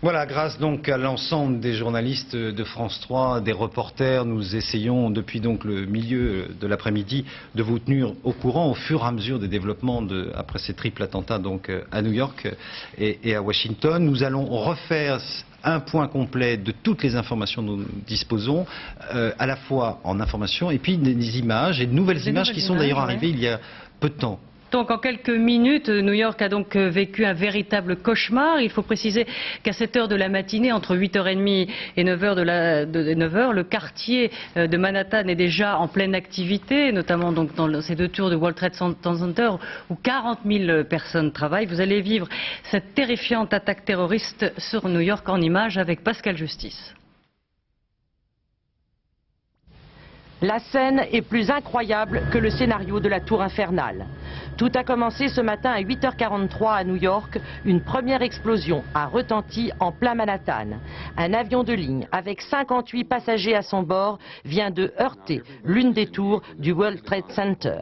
Voilà, grâce donc à l'ensemble des journalistes de France 3, des reporters, nous essayons depuis donc le milieu de l'après-midi de vous tenir au courant au fur et à mesure des développements après ces triples attentats donc à New York et à Washington. Nous allons refaire un point complet de toutes les informations dont nous disposons, à la fois en information et puis des images et de nouvelles images qui sont d'ailleurs arrivées il y a peu de temps. Donc en quelques minutes, New York a donc vécu un véritable cauchemar. Il faut préciser qu'à cette heure de la matinée, entre 8h30 et 9h, le quartier de Manhattan est déjà en pleine activité, notamment donc dans ces deux tours de World Trade Center où 40 000 personnes travaillent. Vous allez vivre cette terrifiante attaque terroriste sur New York en images avec Pascal Justice. La scène est plus incroyable que le scénario de la tour infernale. Tout a commencé ce matin à 8h43 à New York. Une première explosion a retenti en plein Manhattan. Un avion de ligne avec 58 passagers à son bord vient de heurter l'une des tours du World Trade Center.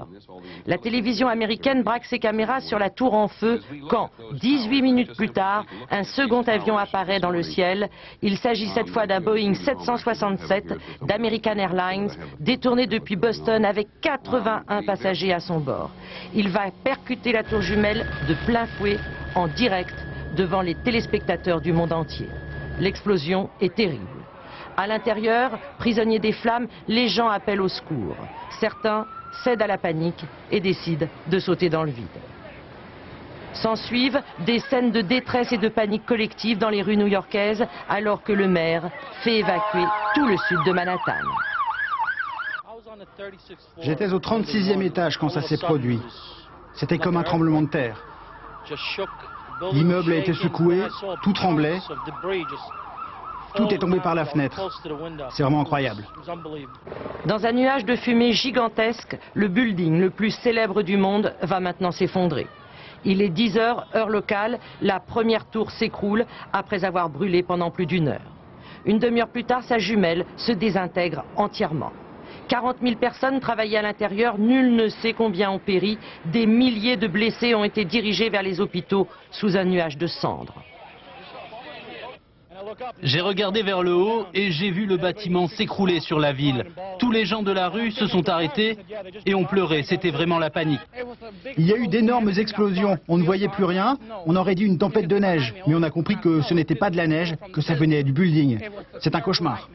La télévision américaine braque ses caméras sur la tour en feu quand, 18 minutes plus tard, un second avion apparaît dans le ciel. Il s'agit cette fois d'un Boeing 767 d'American Airlines, détourné depuis Boston avec 81 passagers à son bord. Il va percuter la tour jumelle de plein fouet en direct devant les téléspectateurs du monde entier. L'explosion est terrible. À l'intérieur, prisonniers des flammes, les gens appellent au secours. Certains cèdent à la panique et décident de sauter dans le vide. S'ensuivent des scènes de détresse et de panique collective dans les rues new-yorkaises alors que le maire fait évacuer tout le sud de Manhattan. J'étais au 36e étage quand ça s'est produit. C'était comme un tremblement de terre. L'immeuble a été secoué, tout tremblait. Tout est tombé par la fenêtre. C'est vraiment incroyable. Dans un nuage de fumée gigantesque, le building le plus célèbre du monde va maintenant s'effondrer. Il est 10h, heure locale, la première tour s'écroule après avoir brûlé pendant plus d'une heure. Une demi-heure plus tard, sa jumelle se désintègre entièrement. 40 000 personnes travaillaient à l'intérieur, nul ne sait combien ont péri. Des milliers de blessés ont été dirigés vers les hôpitaux sous un nuage de cendres. J'ai regardé vers le haut et j'ai vu le bâtiment s'écrouler sur la ville. Tous les gens de la rue se sont arrêtés et ont pleuré. C'était vraiment la panique. Il y a eu d'énormes explosions. On ne voyait plus rien. On aurait dit une tempête de neige. Mais on a compris que ce n'était pas de la neige, que ça venait du building. C'est un cauchemar.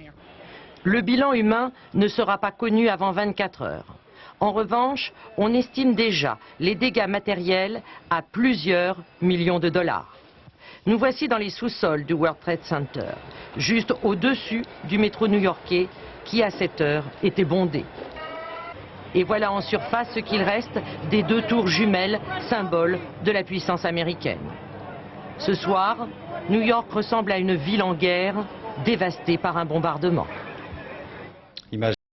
Le bilan humain ne sera pas connu avant 24 heures. En revanche, on estime déjà les dégâts matériels à plusieurs millions de dollars. Nous voici dans les sous-sols du World Trade Center, juste au-dessus du métro new-yorkais qui à cette heure était bondé. Et voilà en surface ce qu'il reste des deux tours jumelles, symbole de la puissance américaine. Ce soir, New York ressemble à une ville en guerre, dévastée par un bombardement.